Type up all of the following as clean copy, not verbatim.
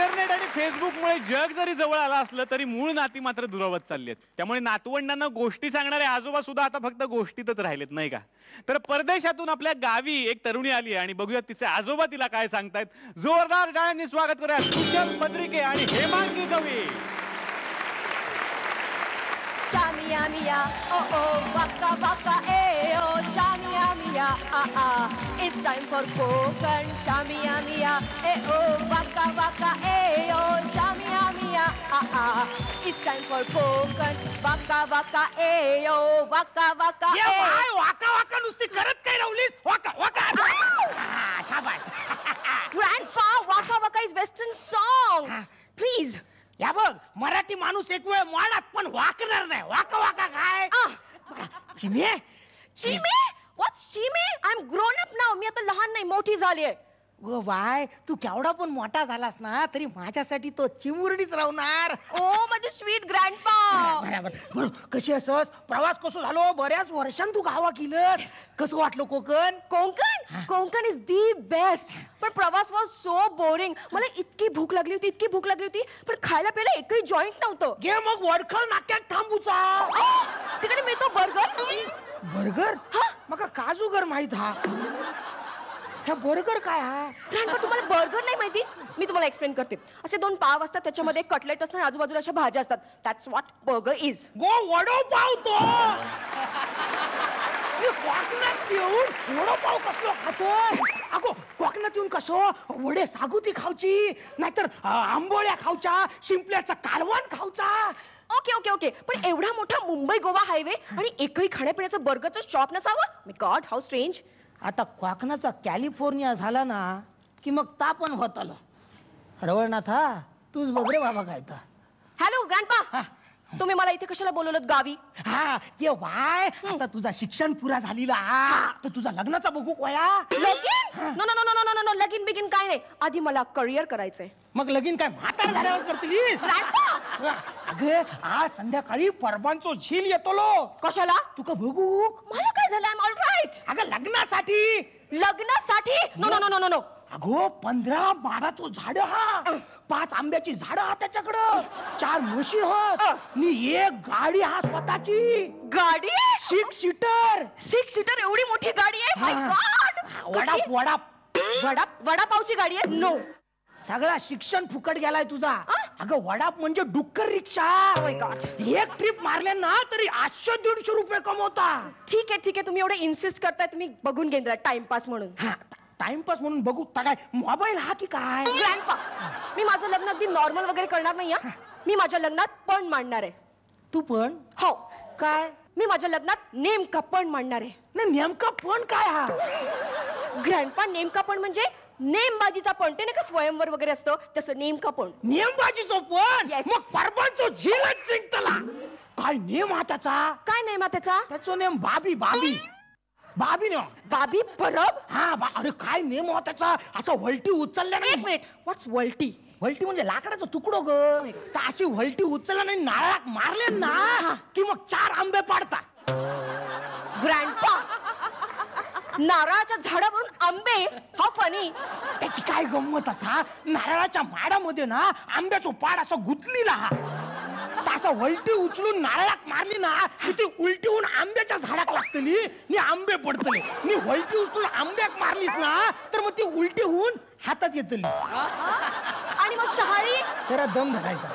Internet आणि फेसबुकमुळे जग जरी जवळ आलं असलं तरी मूळ नाती मात्र दुरावत चालली आहेत. त्यामुळे नातवंडांना गोष्टी सांगणारे आजोबा सुद्धा आता फक्त गोष्टीतच राहिलेत, नाही का? तर परदेशातून आपल्या गावी एक तरुणी आली आणि बघूया तिचे आजोबा तिला काय सांगतायत. जोरदार गाण्यांनी स्वागत करूया कुशल पद्रिके आणि हेमांगी कवी. Shamia mia, oh oh, waka waka, eh oh, Shamia mia, ah ah, it's time for Kokan. Shamia mia, eh oh, waka waka, eh oh, Shamia mia, ah ah, it's time for Kokan. Waka waka, eh oh, waka waka, eh. ये वाका वाका नुसती करत काय रावलीस? वाका वाका. शाबास. Grandpa, waka waka is Western song. Please. या बघ, मराठी माणूस एक वेळ माळात पण वाकणार नाही. वाका वाका काय? चिमे चिमे? What's चिमे? I'm grown up now. मी आता लहान नाही, मोठी झालीये. गो बाय, तू केवढा पण मोठा झालास ना तरी माझ्यासाठी तो चिमुरडीच राहणार. ओ माझे स्वीट ग्रँडपा. बरोबर. कशी असस? प्रवास कसं झालो? बऱ्याच वर्षांत तू गावा केलंस. कसं वाटलं Konkan? Konkan? Konkan is the best. पण प्रवास वॉज सो बोरिंग. मला इतकी भूक लागली होती पण खायला प्यायला एकही जॉईंट नव्हतं. घे मग वडखळ नाक्यात थांबूचा. तिकडे मिळतो बर्गर. बर्गर? मग काजूगर माहित हा. ह्या बर्गर काय हा? ग्रँडपा तुम्हाला बर्गर नाही माहिती? मी तुम्हाला एक्सप्लेन करते. असे 2 पाव असतात, त्याच्यामध्ये कटलेट असतात, आजूबाजूला अशा भाज्या असतात. That's what burger is. Go vada pav तो. कोकणात येऊन वडोपाव कसलो खातोय? अगो कोकणात येऊन कसं वडे सागुती खाऊची, नाहीतर आंबोळ्या खाऊच्या, शिंपल्याचा कालवण खाऊचा. ओके ओके ओके, पण एवढा मोठा मुंबई गोवा हायवे आणि एकही खाण्यापिण्याचं बर्गरचं शॉप नसावं? मी गॉड, हाऊ स्ट्रेंज. आता कोकणाचा कॅलिफोर्निया झाला ना की मग तापण होत आलं. रवळनाथा, तूच बघ रे बाबा काय तर. हॅलो ग्रँडपा, तुम्ही मला इथे कशाला बोलवलं गावी? हा ते वाय, आता तुझा शिक्षण पुरा झालेला तर तुझा लग्नाचा बघू कोया. लगीन? No no no no no no, लगीन बिगीन काय नाही. आधी मला करिअर करायचंय. मग लगीन काय म्हातार झाल्यावर करतलीस? अगं आज संध्याकाळी परबांचो झील येतो लो. कशाला? तुका बघू. मला काय झालं? I am all right. अगं लग्नासाठी. लग्नासाठी? No no no no no. अगो 15 माडाचं झाड हा, 5 आंब्याची झाडं हा त्याच्याकडं, 4 म्हशी होत नी 1 गाडी हा स्वतःची. गाडी? 6 सीटर. 6 सीटर एवढी मोठी गाडी आहे? माय गॉड. वडापावची गाडी आहे? नो. सगळा शिक्षण फुकट गेलाय तुझा. अगं वडाप म्हणजे डुक्कर रिक्षा. एक ट्रिप मारले ना तरी 800-150 रुपये कमवता. ठीक आहे तुम्ही एवढे इन्सिस्ट करताय, तुम्ही बघून घेईन टाइमपास म्हणून. टाइमपास म्हणून बघू काय? मोबाईल हा की काय? ग्रँडपा, मी माझं लग्न अगदी नॉर्मल वगैरे करणार नाही. मी माझ्या लग्नात पण मांडणार आहे. तू पण? हो. काय? मी माझ्या लग्नात नेमका पण मांडणार आहे. नाही, नेमका पण काय हा? ग्रँडपा, नेमका पण म्हणजे नेमबाजीचा पण. ते नाही का स्वयंवर वगैरे असतं तसं नेमका पण. नेमबाजीचं पण? Yes. मग परबांचो झीलच जिंकतला. काय नेम हा त्याचा? काय नेम आहे त्याचा? त्याचं नेम बाबी. बाबी ने बाबी परब? हा. अरे काय नेम हो त्याचा? असं वलटी उचलल्या नाही. एक मिनिट, व्हॉट्स वलटी? वलटी म्हणजे लाकडाचा तुकडो ग. तर अशी वलटी उचलल्या नाही, नारळात मारले ना की मग 4 आंबे पाडता. ग्रँडपा, नारळाच्या झाडावरून आंबे? हा फनी. त्याची काय गंमत असा, नारळाच्या माडामध्ये ना आंब्याचं पाड असं गुंतलेला हा. असं वलटी उचलून नारळात मारली ना की ती उलटी होऊन आंब्याच्या झाडाक लागतली नि आंबे पडतले. नि वलटी उचलून आंब्याक मारलीस ना तर मग ती उलटी होऊन हातात येतली. आणि मग शहाळी? जरा दम धरायचा.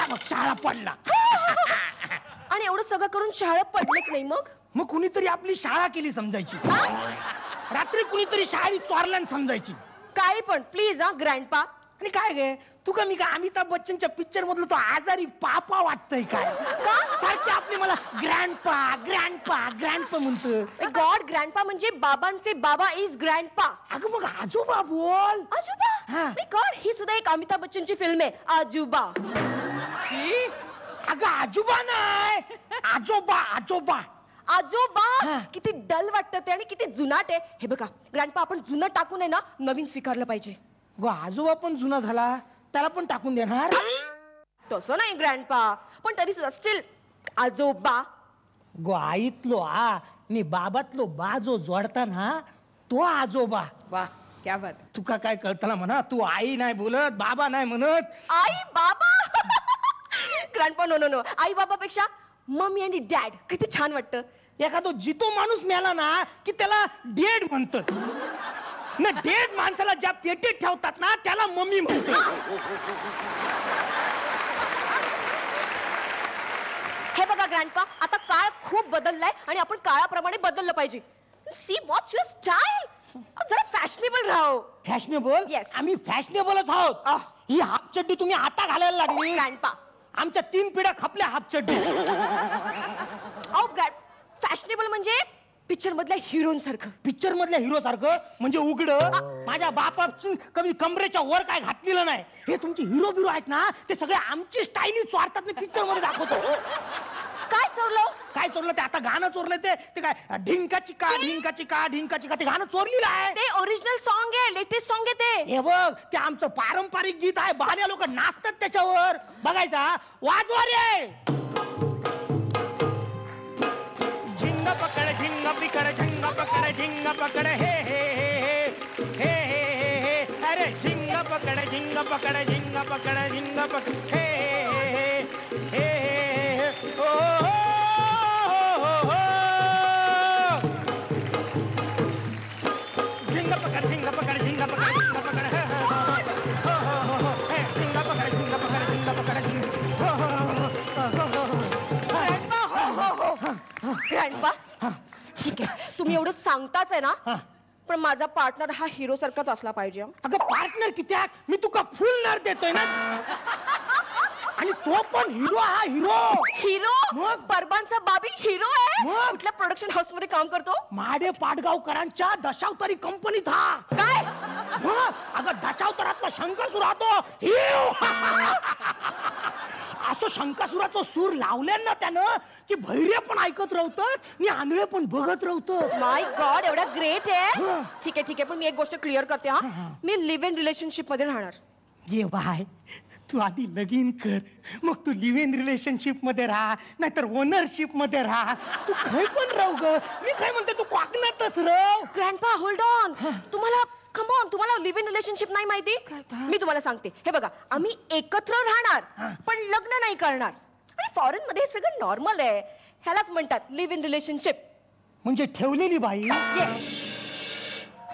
मग शाळा पडला. आणि एवढं सगळं करून शाळा पडलेच नाही. मग कुणीतरी आपली शाळा केली समजायची. रात्री कुणीतरी शाळेत चोरल्यान समजायची. काही पण प्लीज ग्रँडपा. आणि काय गे तू का मी का अमिताभ बच्चनच्या पिक्चर मधलं तो आजारी पापा वाटतय काय? सारखे आपले मला ग्रँडपा म्हणतो. गॉड, ग्रँडपा म्हणजे बाबांचे बाबा इज ग्रँडपा. अगं मग आजोबा बोल. आजोबा? गॉड, ही सुद्धा एक अमिताभ बच्चनची फिल्म आहे, आजोबा. अगं आजोबा नाही, आजोबा. आजोबा? किती डल वाटतं ते आणि किती जुनाट आहे. हे बघा ग्रँडपा, आपण जुनं टाकून आहे ना नवीन स्वीकारलं पाहिजे. गो आजोबा पण जुना झाला, त्याला पण टाकून देणार? तसं नाही ग्रँडपा, पण तरी स्टील आजोबा. गो आईतलो आ नि बाबातलो बा जो जोडता ना तो आजोबा. वा, क्या बात. तुका काय कळतं म्हणा, तू आई नाही बोलत, बाबा नाही म्हणत. आई बाबा. ग्रँडपा नो नो नो, आई बाबापेक्षा मम्मी आणि डॅड किती छान वाटतं. एखादा जितो माणूस मेला ना की त्याला डेड म्हणतात ना. डेड माणसाला ज्या पेटीत ठेवतात ना त्याला मम्मी म्हणतात. हे बघा ग्रँडपा, आता काळ खूप बदललाय आणि आपण काळाप्रमाणे बदललं पाहिजे. See what's your style. जरा फॅशनेबल राहो. फॅशनेबल? Yes. आम्ही फॅशनेबलच आहोत. ही हाफ चड्डी तुम्ही आता घालायला लागली. ग्रँडपा, आमच्या 3 पिढ्या खपल्या हाफ चड्डी. अहो फॅशनेबल म्हणजे पिक्चर मधल्या हिरोईन सारखं. पिक्चर मधल्या हिरो सारखं म्हणजे उघड. माझ्या बापाची कमी कमरेच्या वर काय घातलेलं नाही. हे तुमचे हिरो बिरो आहेत ना ते सगळे आमची स्टाईली चोरतात मी पिक्चर मध्ये दाखवतो. काय चोरलं? काय चोरलं? ते आता गाणं चोरलं. ते काय ढिंकाची का ढिंकाची का ढिंकाची का ते गाणं चोरलेलं आहे. ते ओरिजिनल सॉन्ग आहे, लेटेस्ट सॉन्ग आहे ते. हे बघ, ते आमचं पारंपरिक गीत आहे. बाहेर लोक नाचतात त्याच्यावर. बघायचा. वाजवा रे. झिंग पकड झिंग पिकड झिंग पकड झिंग पकड हे हे हे हे हे हे हे. अरे झिंग पकड झिंग पकड झिंग पकड झिंग पकड हे हे हे हे हे. ओ झिंग पकड झिंग पकड झिंग पकड झिंग पकड हे झिंग पकड झिंग पकड झिंग पकड झिंग. ग्रँडपा, ठीक आहे, तुम्ही एवढं सांगताच आहे ना, पण माझा पार्टनर हा हिरो सारखाच असला पाहिजे. अगं पार्टनर किती आहे? मी तुका फुल नर देतोय ना. आणि तो पण हिरो. हा हिरो. हिरो? मग? परबांचा बाबी हिरो आहे? मग? कुठल्या प्रोडक्शन हाऊस मध्ये काम करतो? महाडे पाटगावकरांच्या दशावतारी कंपनीत हा. काय? अगं दशावतारातला शंकरसूर राहतो. असं शंकासुराचं सूर लावल्यान ना त्यानं की भैरे पण ऐकत राहतात आणि आंधळे पण बघत राहतात. माय गॉड, एवढा ग्रेट आहे. हं. ठीक आहे ठीक आहे, पण मी एक गोष्ट क्लिअर करते हा. मी लिव्ह इन रिलेशनशिप मध्ये राहणार. ये बाय, तू आधी लगीन कर, मग तू लिव्ह इन रिलेशनशिप मध्ये राहा, नाहीतर ओनरशिप मध्ये राहा. तू काही पण राहू ग. मी काय म्हणते, तू कोकणातच राह. Grandpa hold on. तुम्हाला तुम्हाला लिव्ह इन रिलेशनशिप नाही माहिती? मी तुम्हाला सांगते. हे बघा, आम्ही एकत्र राहणार पण लग्न नाही करणार. आणि फॉरेन मध्ये हे सगळं नॉर्मल आहे. ह्यालाच म्हणतात लिव्ह इन रिलेशनशिप. म्हणजे ठेवलेली बाई.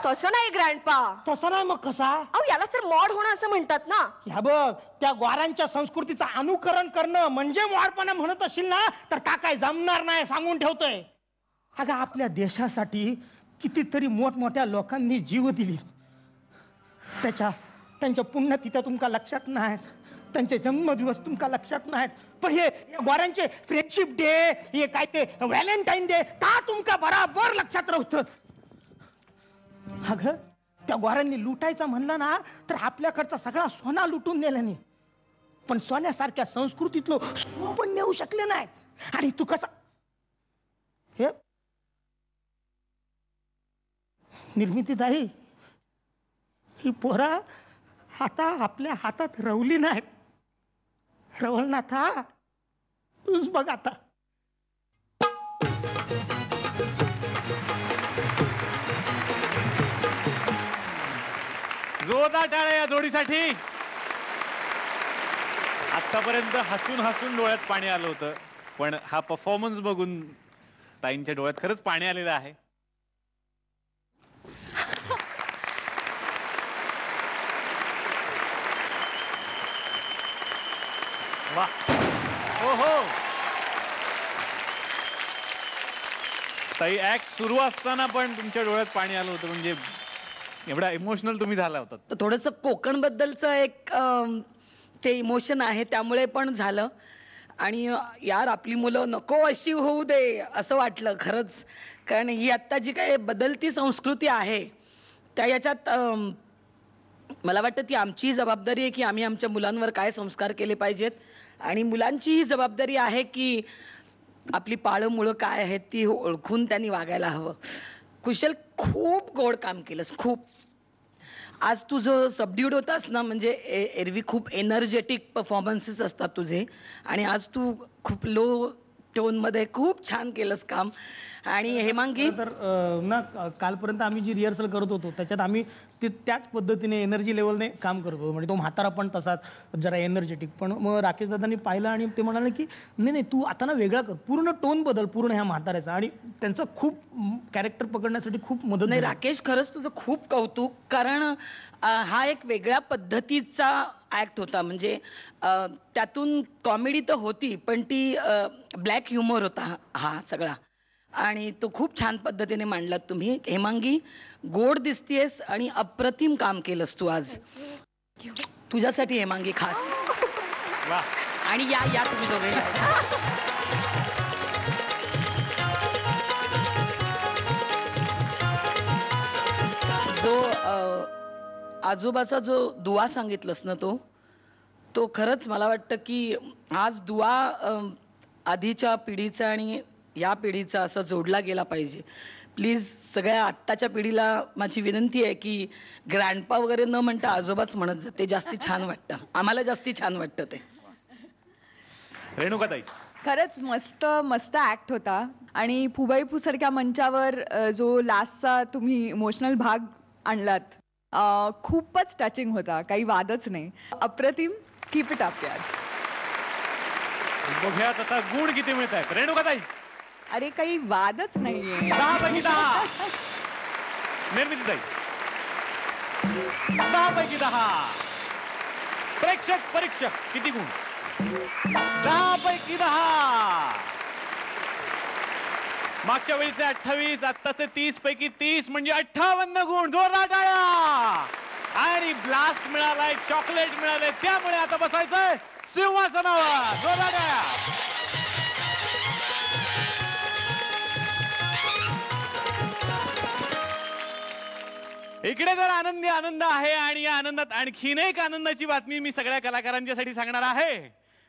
तसं नाही ग्रँडपा. तसं नाही मग कसा? अहो याला सर मॉड होणं असं म्हणतात ना. ह्या बघ, त्या ग्वारांच्या संस्कृतीचं अनुकरण करणं म्हणजे मॉडपणा म्हणत असशील ना तर का काय जमणार नाही, सांगून ठेवतोय. अगं आपल्या देशासाठी कितीतरी मोठमोठ्या लोकांनी जीव दिली. त्यांच्या पुण्यतिथ्या तुमका लक्षात नाहीत, त्यांचे जन्मदिवस तुमका लक्षात नाहीत. पण हे ग्वारांचे फ्रेंडशिप डे, हे काय ते व्हॅलेंटाईन डे का तुमका बराबर लक्षात राहतं. अगं त्या ग्वारांनी लुटायचा म्हणलं ना तर आपल्याकडचा सगळा सोना लुटून नेला नाही, पण सोन्यासारख्या संस्कृतीतलं सोनं पण नेऊ शकले नाही. आणि तू कसा हे निर्मितीदाई, ही पोरा आता आपल्या हातात रवली नाही. रवलनाथा, तूच बघ आता. जोरदार टाळ्या या जोडीसाठी. आतापर्यंत हसून हसून डोळ्यात पाणी आलं होतं, पण हा परफॉर्मन्स बघून ताईंच्या डोळ्यात खरंच पाणी आलेलं आहे. वा, हो हो. ताई, ऍक्ट सुरू असताना पण तुमच्या डोळ्यात पाणी आलं होतं, म्हणजे एवढा इमोशनल तुम्ही झाला होता. थोडस कोकण बद्दलचं एक ते इमोशन आहे, त्यामुळे पण झालं. आणि यार आपली मुलं नको अशी होऊ दे असं वाटलं खरंच. कारण ही आत्ता जी काही बदलती संस्कृती आहे त्या याच्यात मला वाटतं ती आमची जबाबदारी आहे की आम्ही आमच्या मुलांवर काय संस्कार केले पाहिजेत. आणि मुलांची ही जबाबदारी आहे की आपली पाळं मुळं काय आहेत ती ओळखून त्यांनी वागायला हवं. कुशल, खूप गोड काम केलंस, खूप. आज तुझं सबड्यूड होतास ना, म्हणजे एरवी खूप एनर्जेटिक परफॉर्मन्सेस असतात तुझे, आणि आज तू खूप लो टोन मध्ये खूप छान केलंस काम. आणि हेमांगी तर ना कालपर्यंत आम्ही जी रिहर्सल करत होतो त्याच्यात आम्ही त्याच पद्धतीने एनर्जी लेवलने काम करत होतो. म्हणजे तो म्हातारा पण तसाच जरा एनर्जेटिक. पण मग राकेश दादांनी पाहिलं आणि ते म्हणाले की नाही नाही तू आता ना वेगळा कर, पूर्ण टोन बदल पूर्ण ह्या म्हाताऱ्याचा. आणि त्यांचं खूप कॅरेक्टर पकडण्यासाठी खूप मदत नाही झाली. राकेश, खरंच तुझं खूप कौतुक. कारण हा एक वेगळ्या पद्धतीचा ऍक्ट होता. म्हणजे त्यातून कॉमेडी तर होती पण ती ब्लॅक ह्युमर होता हा सगळा. आणि तो खूप छान पद्धतीने मांडलात तुम्ही. हेमांगी, गोड दिसतीयस आणि अप्रतिम काम केलंस तू आज. तुझ्यासाठी हेमांगी खास. वा. आणि या तुम्ही दोघे या. जो आजोबाचा जो दुआ सांगितलंस ना तो खरंच मला वाटतं की आज दुआ आधीच्या पिढीचा आणि या पिढीचा असा जोडला गेला पाहिजे. प्लीज सगळ्या आत्ताच्या पिढीला माझी विनंती आहे की ग्रँडपा वगैरे न म्हणता आजोबाच म्हणत जा. ते जास्ती छान वाटतं, आम्हाला जास्ती छान वाटतं ते. रेणुकाताई. खरंच मस्त मस्त ऍक्ट होता. आणि फुबाईफू सारख्या मंचावर जो लास्टचा तुम्ही इमोशनल भाग आणलात खूपच टचिंग होता, काही वादच नाही. अप्रतिम. कीप इट अप यार. बघूयात आता गुण किती मिळत आहेत. रेणुकाताई. अरे काही वादच नाहीये. 10 पैकी 10. निर्मितीताई. 10 पैकी 10. प्रेक्षक परीक्षक किती गुण? 10 पैकी 10. मागच्या वेळीचे 28, आत्ताचे 30 पैकी 30 म्हणजे 58 गुण. जोरदार टाळ्या. आणि ब्लास्ट मिळालाय, चॉकलेट मिळाले, त्यामुळे आता बसायचंय सिंहासनावर. जोरदार टाळ्या. इकडे तर आनंदी आनंद आहे आणि या आनंदात आणखीन एक आनंदाची बातमी मी सगळ्या कलाकारांच्यासाठी सांगणार आहे.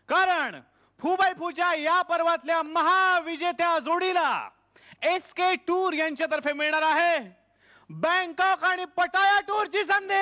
कारण फुबाईफूच्या या पर्वातल्या महाविजेत्या जोडीला SK टूर यांच्यातर्फे मिळणार आहे बँकॉक आणि पटाया टूरची संधी.